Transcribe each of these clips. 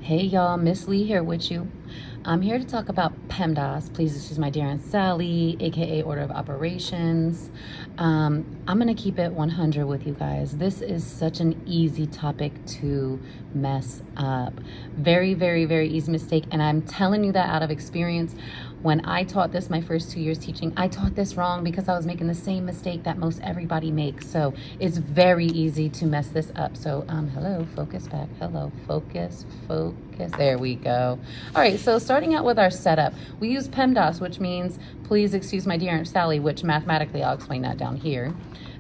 Hey y'all, Miss Lee here with you. I'm here to talk about PEMDAS. Please excuse my dear Aunt Sally, aka Order of Operations. I'm gonna keep it 100 with you guys. This is such an easy topic to mess up. Very, very, very easy mistake. And I'm telling you that out of experience. When I taught this my first 2 years teaching, I taught this wrong because I was making the same mistake that most everybody makes. So it's very easy to mess this up. So hello, focus back. Hello, focus. There we go. All right, so starting out with our setup, we use PEMDAS, which means please excuse my dear Aunt Sally, which mathematically I'll explain that down here.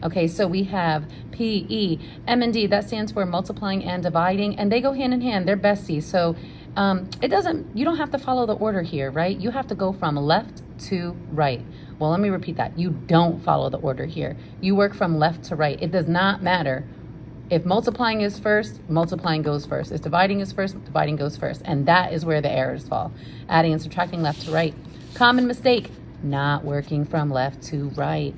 Okay, so we have P, E, M, and D. That stands for multiplying and dividing, and they go hand in hand. They're besties. So you don't have to follow the order here, right? You have to go from left to right. Well, let me repeat that. You don't follow the order here. You work from left to right. It does not matter. If multiplying is first, multiplying goes first. If dividing is first, dividing goes first. And that is where the errors fall. Adding and subtracting left to right. Common mistake, not working from left to right.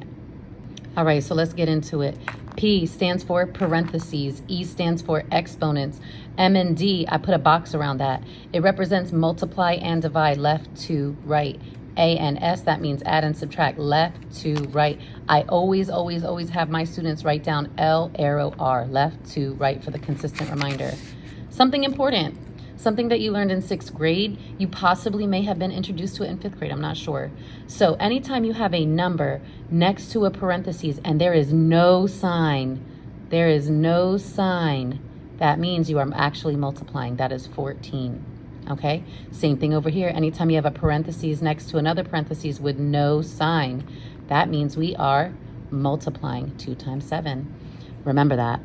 All right, so let's get into it. P stands for parentheses. E stands for exponents. M and D, I put a box around that. It represents multiply and divide left to right. A and S, that means add and subtract left to right. I always have my students write down L arrow R, left to right, for the consistent reminder. Something important, something that you learned in 6th grade, you possibly may have been introduced to it in 5th grade, I'm not sure. So anytime you have a number next to a parentheses and there is no sign, that means you are actually multiplying. That is 14. Okay, same thing over here. Anytime you have a parentheses next to another parentheses with no sign, that means we are multiplying. 2 times 7. Remember that.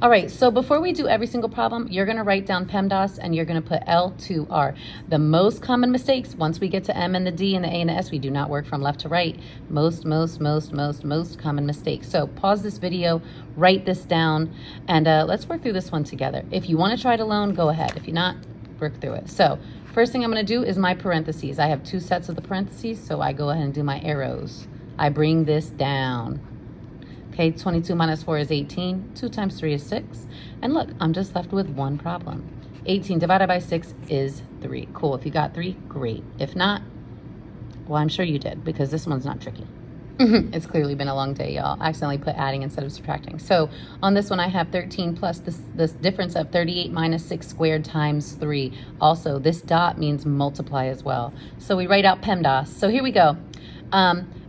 All right, so before we do every single problem, you're going to write down PEMDAS and you're going to put L to R. The most common mistakes, once we get to M and the D and the A and the S, we do not work from left to right. Most common mistakes. So pause this video, write this down, and let's work through this one together. If you want to try it alone, go ahead. If you're not, work through it. So first thing I'm going to do is my parentheses. I have 2 sets of the parentheses, so I go ahead and do my arrows. I bring this down. Okay, 22 minus 4 is 18. 2 times 3 is 6. And look, I'm just left with one problem. 18 divided by 6 is 3. Cool. If you got 3, great. If not, well, I'm sure you did, because this one's not tricky. It's clearly been a long day, y'all. I accidentally put adding instead of subtracting. So on this one, I have 13 plus this difference of 38 minus 6 squared times 3. Also, this dot means multiply as well. So we write out PEMDAS. So here we go.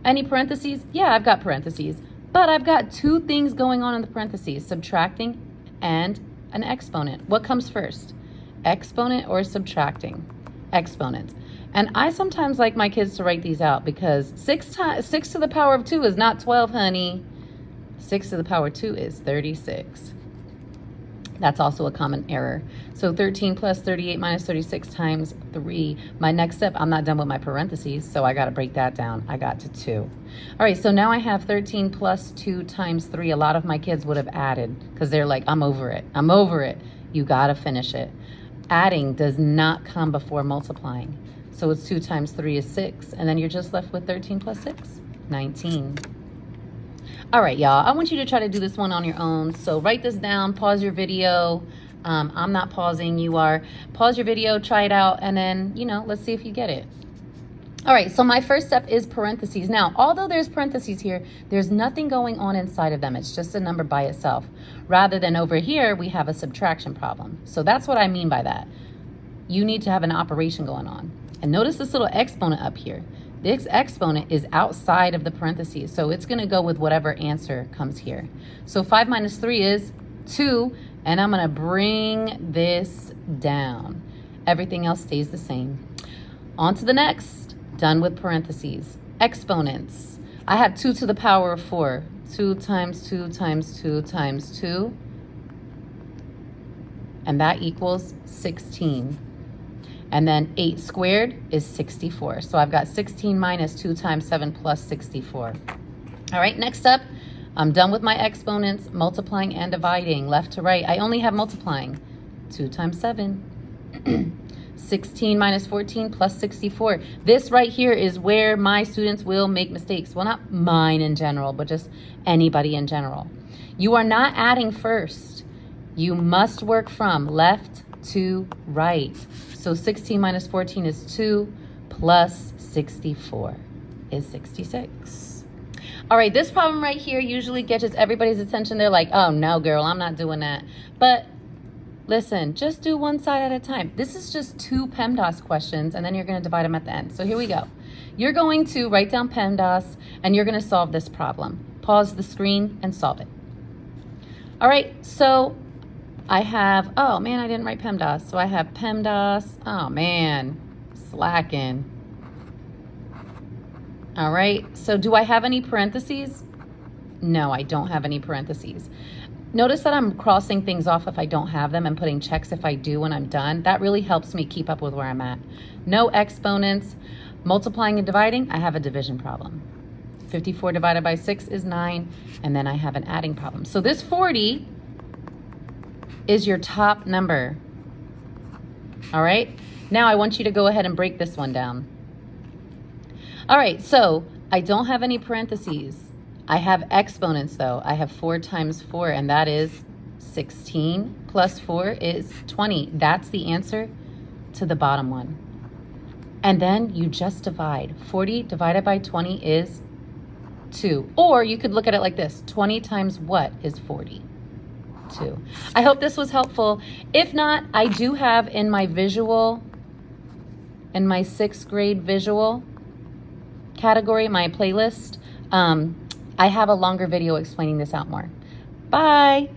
Any parentheses? Yeah, I've got parentheses. But I've got 2 things going on in the parentheses, subtracting and an exponent. What comes first? Exponent or subtracting? Exponent. And I sometimes like my kids to write these out because 6 to the power of 2 is not 12, honey. 6 to the power of 2 is 36. That's also a common error. So 13 plus 38 minus 36 times 3. My next step, I'm not done with my parentheses, so I got to break that down. I got to 2. All right, so now I have 13 plus 2 times 3. A lot of my kids would have added because they're like, I'm over it. I'm over it. You got to finish it. Adding does not come before multiplying. So it's 2 times 3 is 6, and then you're just left with 13 plus 6, 19. All right, y'all, I want you to try to do this one on your own. So write this down, pause your video. I'm not pausing, you are. Pause your video, try it out, and then, let's see if you get it. All right, so my first step is parentheses. Now, although there's parentheses here, there's nothing going on inside of them. It's just a number by itself. Rather than over here, we have a subtraction problem. So that's what I mean by that. You need to have an operation going on. And notice this little exponent up here. This exponent is outside of the parentheses, so it's going to go with whatever answer comes here. So 5 minus 3 is 2, and I'm going to bring this down. Everything else stays the same. On to the next. Done with parentheses. Exponents. I have 2 to the power of 4. 2 times 2 times 2 times 2. And that equals 16. And then 8 squared is 64. So I've got 16 minus 2 times 7 plus 64. All right, next up, I'm done with my exponents, multiplying and dividing, left to right. I only have multiplying. 2 times 7. 16 minus 14 plus 64. This right here is where my students will make mistakes. Well, not mine in general, but just anybody in general. You are not adding first. You must work from left 2 right. So 16 minus 14 is 2 plus 64 is 66. All right, this problem right here usually gets everybody's attention. They're like, oh no, girl, I'm not doing that. But listen, just do one side at a time. This is just 2 PEMDAS questions, and then you're going to divide them at the end. So here we go. You're going to write down PEMDAS, and you're going to solve this problem. Pause the screen and solve it. All right, so I have, oh man, I didn't write PEMDAS. So I have PEMDAS, oh man, slacking. All right, so do I have any parentheses? No, I don't have any parentheses. Notice that I'm crossing things off if I don't have them and putting checks if I do when I'm done. That really helps me keep up with where I'm at. No exponents. Multiplying and dividing, I have a division problem. 54 divided by 6 is 9, and then I have an adding problem. So this 40 is your top number. All right, now I want you to go ahead and break this one down. All right, so I don't have any parentheses. I have exponents though. I have 4 times 4, and that is 16 plus 4 is 20. That's the answer to the bottom one. And then you just divide. 40 divided by 20 is 2. Or you could look at it like this. 20 times what is 40? 2. I hope this was helpful. If not, I do have in my visual, in my 6th grade visual category, my playlist, I have a longer video explaining this out more. Bye.